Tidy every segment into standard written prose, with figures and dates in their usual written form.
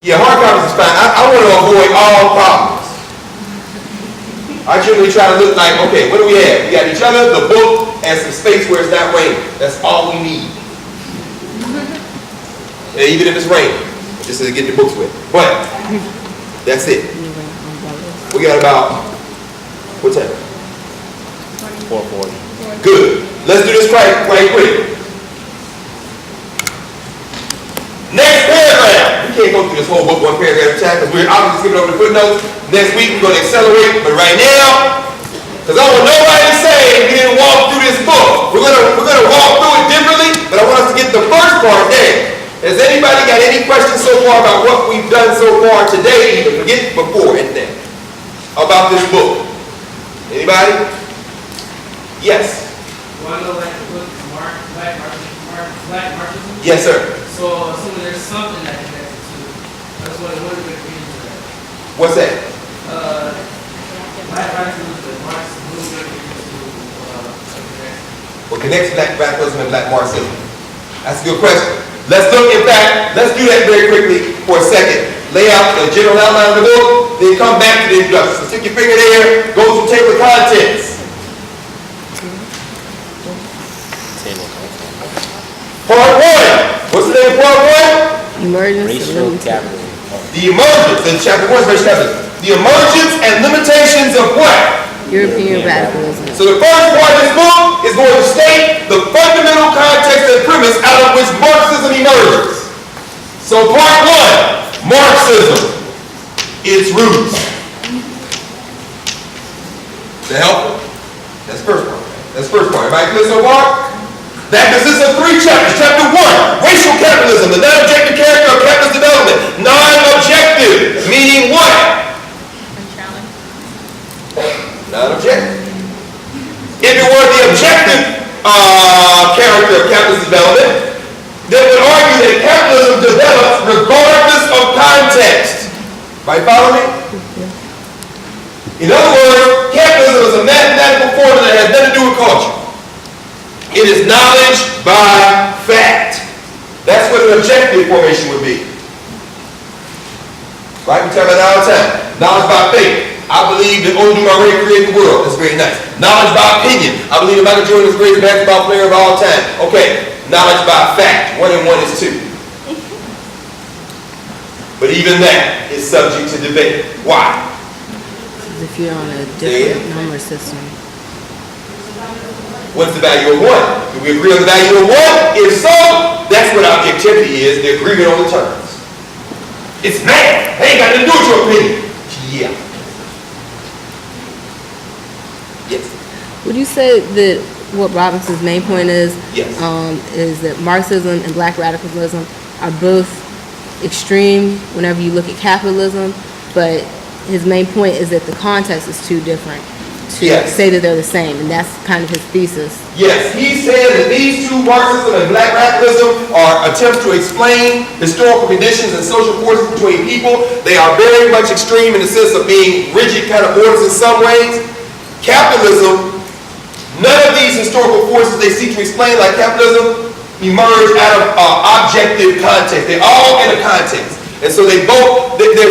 Yeah, hard copies is fine. I want to avoid all problems. I generally try to look like, okay, what do we have? We got each other, the book, and some space where it's not raining. That's all we need. And even if it's raining, just to get the books wet. But that's it. We got about, what time? 4:40. Good. Let's do this right quick. Next paragraph. We can't go through this whole book one paragraph at a time because we're obviously skipping over the footnotes. Next week we're going to accelerate, but right now, because I don't want nobody to say we didn't walk through this book. We're gonna walk through it differently, but I want us to get the first part there. Has anybody got any questions so far about what we've done so far today, even forget before and then, about this book? Anybody? Yes. Well, I know like the book Black Marxism. Yes, sir. So assuming there's something that connects it to, that's what it would have been reading to that. What's that? Black Marxism, the Marxism movement connects. What connects Black radicalism and Black Marxism? That's a good question. Let's look, in fact, let's do that very quickly for a second. Lay out the general outline of the book, then come back to the introduction. So stick your finger there, go to table of contents. Part 1. What's the name of part 1? Emergence Racial capitalism. The emergence, in chapter 1 is racial capitalism. The emergence and limitations of what? European radicalism. So the first part of this book is going to state the fundamental context and premise out of which Marxism emerges. So part 1, Marxism, its roots. Is that helpful? That's the first part. That's the first part. Everybody clear so far? That consists of 3 chapters. Chapter 1, racial capitalism, the non-objective character of capitalist development. Non-objective, meaning what? Non-objective. If it were the objective character of capitalist development, then would argue that capitalism develops regardless of context. Right, follow me? In other words, capitalism is a mathematical formula that has nothing to do with culture. It is knowledge by fact. That's what an objective formation would be. Right? We talk about that all the time. Knowledge by faith. I believe that Odom already created the world. That's very nice. Knowledge by opinion. I believe that Michael Jordan is the greatest basketball player of all time. Okay. Knowledge by fact. 1 and 1 is 2. But even that is subject to debate. Why? If you're on a different number system. What's the value of 1? Do we agree on the value of 1? If so, that's what objectivity is, the agreement on the terms. It's math. It ain't got nothing to do with your opinion. Yeah. Yes. Would you say that what Robinson's main point is, yes, is that Marxism and Black radicalism are both extreme whenever you look at capitalism, but his main point is that the context is too different to say that they're the same, and that's kind of his thesis. Yes, he said that these two, Marxism and Black radicalism, are attempts to explain historical conditions and social forces between people. They are very much extreme in the sense of being rigid kind of orders in some ways. Capitalism, none of these historical forces they seek to explain, like capitalism, emerge out of objective context. They're all in a context. And so they're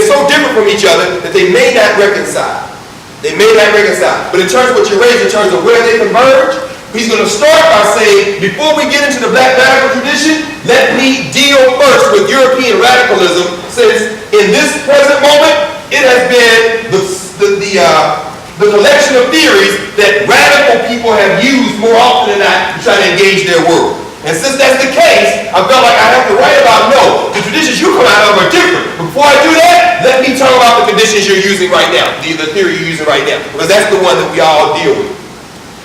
so different from each other that they may not reconcile. They may not reconcile. But in terms of what you raised, in terms of where they converge, he's going to start by saying, before we get into the Black radical tradition, let me deal first with European radicalism, since in this present moment, it has been the collection of theories that radical people have used more often than not to try to engage their world. And since that's the case, I felt like I have to write about, no, the traditions you come out of are different. But before I do that, let me talk about the conditions you're using right now, the theory you're using right now, because that's the one that we all deal with.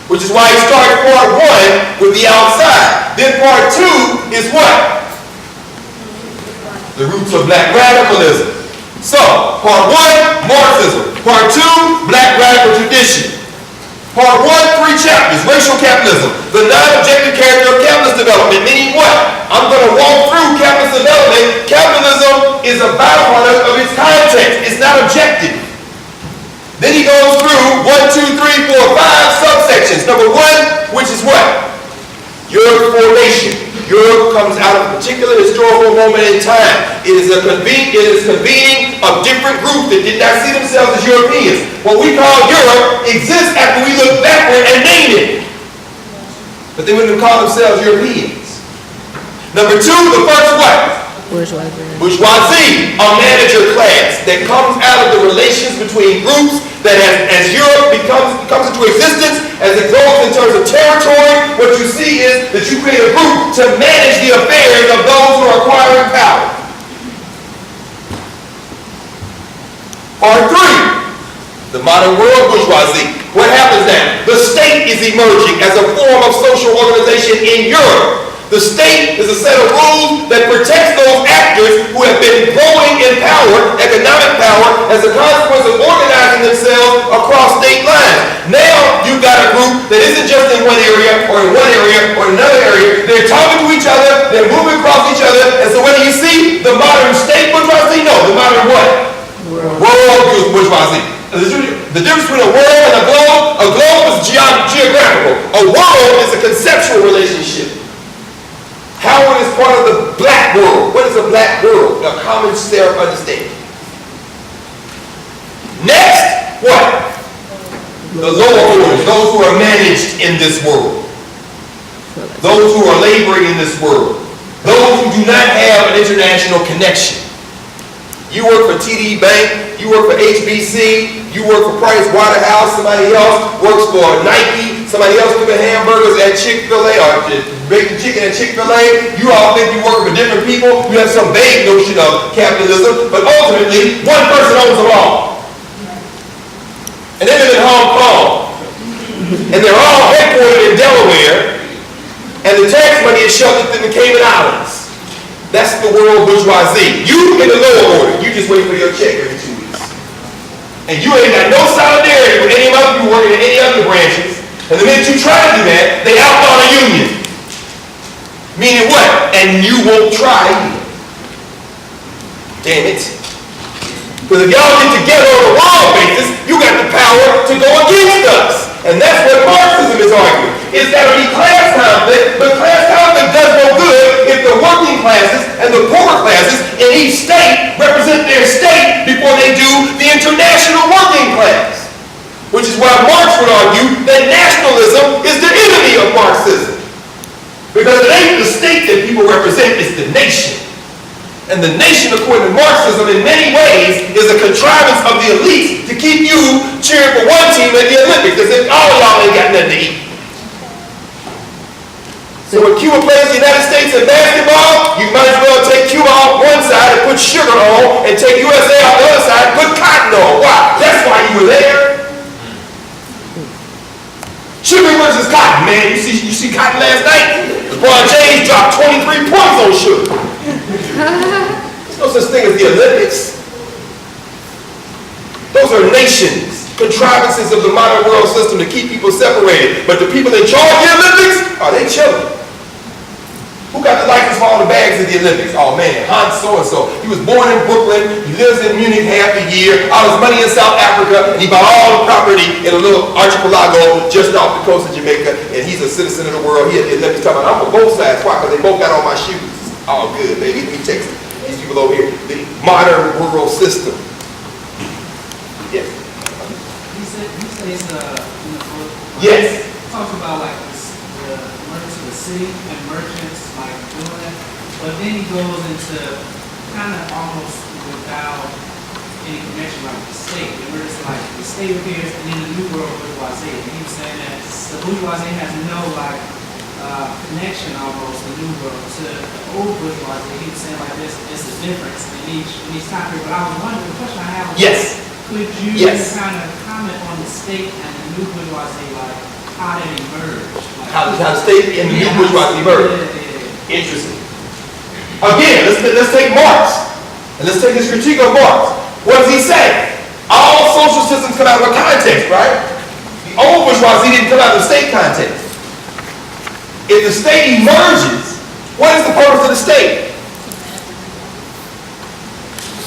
Which is why he started part 1 with the outside. Then part 2 is what? The roots of Black radicalism. So, part 1, Marxism. Part 2, Black radical tradition. Part 1, 3 chapters, racial capitalism, the non-objective character of capitalist development, meaning what? I'm going to walk through capitalist development. Capitalism is a byproduct of its context. It's not objective. Then he goes through 1, 2, 3, 4, 5 subsections. Number 1, which is what? Your formation. Europe comes out of a particular historical moment in time. It is convening of different groups that did not see themselves as Europeans. What we call Europe exists after we look backward and name it. But they wouldn't call themselves Europeans. Number two, the first what? Bourgeoisie. Bourgeoisie, a manager class that comes out of the relations between groups that as Europe comes into existence, as it grows in terms of territory, what you see is that you create a group to manage the affairs of those who are acquiring power. Part three, the modern world bourgeoisie. What happens now? The state is emerging as a form of social organization in Europe. The state is a set of rules that protects those actors who have been growing in power, economic power, as a consequence of organizing themselves across state lines. Now you've got a group that isn't just in one area or in one area or in another area. They're talking to each other, they're moving across each other, and so what do you see? The modern state bourgeoisie? No, the modern what? World bourgeoisie. The difference between a world and a globe is geographical. A world is a conceptual relationship. Howard is part of the black world. What is a black world? A common self-understanding. Next, what? The lower orders, those who are managed in this world. Those who are laboring in this world. Those who do not have an international connection. You work for TD Bank, you work for HBC, you work for Price Waterhouse, somebody else works for Nike, somebody else cooking hamburgers at Chick-fil-A or baking chicken at Chick-fil-A. You all think you work for different people. You have some vague notion of capitalism, but ultimately, one person owns them all. And they live in Hong Kong. And they're all headquartered in Delaware, and the tax money is sheltered in the Cayman Islands. That's the world bourgeoisie. You in the lower order, you just wait for your check every 2 weeks. And you ain't got no solidarity with any other people working in any other branches. And the minute you try to do that, they outlaw the union. Meaning what? And you won't try either. Damn it. Because if y'all get together on a world basis, you got the power to go against us. And that's what Marxism is arguing. It's got to be class conflict, but class conflict does no good if the working classes and the poorer classes in each state represent their state before they do the international working class. Which is why Marx would argue that nationalism is the enemy of Marxism. Because it ain't the state that people represent, it's the nation. And the nation, according to Marxism, in many ways, is a contrivance of the elites to keep you cheering for one team at the Olympics, as if all of y'all ain't got nothing to eat. So when Cuba plays the United States in basketball, you might as well take Cuba off one side and put sugar on, and take USA off the other side and put cotton on. Why? That's why you were there. Sugar versus cotton, man. You see cotton last night? LeBron James dropped 23 points on sugar. There's no such thing as the Olympics. Those are nations, contrivances of the modern world system to keep people separated. But the people in charge of the Olympics, they chilling. Who got the license for all the bags of the Olympics? Oh man, Hans so-and-so. He was born in Brooklyn, he lives in Munich half the year, all his money in South Africa, and he bought all the property in a little archipelago just off the coast of Jamaica, and he's a citizen of the world. He at the Olympics talking about, I'm on both sides. Why? Because they both got on my shoes. All good, baby. We take these people over here. The modern world system. Yes. He says, in the book, Yes. talks about like the merchants of the city and merchants like doing it, but then he goes into kind of almost without any connection like the state. And we're just like the state appears and then the new world bourgeoisie. And he was saying that the bourgeoisie has no like connection almost the new world to the old bourgeoisie. He was saying like this, it's a difference in each time period. But I was wondering, the question I have was, Yes. Could you Yes. kind of comment on the state and the new bourgeoisie, like how they emerge? Like, How the state and the new bourgeoisie emerge. Interesting. Again, let's take Marx. And let's take his critique of Marx. What does he say? All social systems come out of a context, right? The old bourgeoisie didn't come out of the state context. If the state emerges, what is the purpose of the state?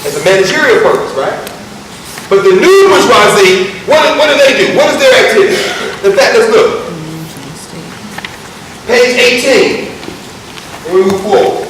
It's a managerial purpose, right? But the new bourgeoisie, what do they do? What is their activity? In fact, let's look. Page 18. and we move forward.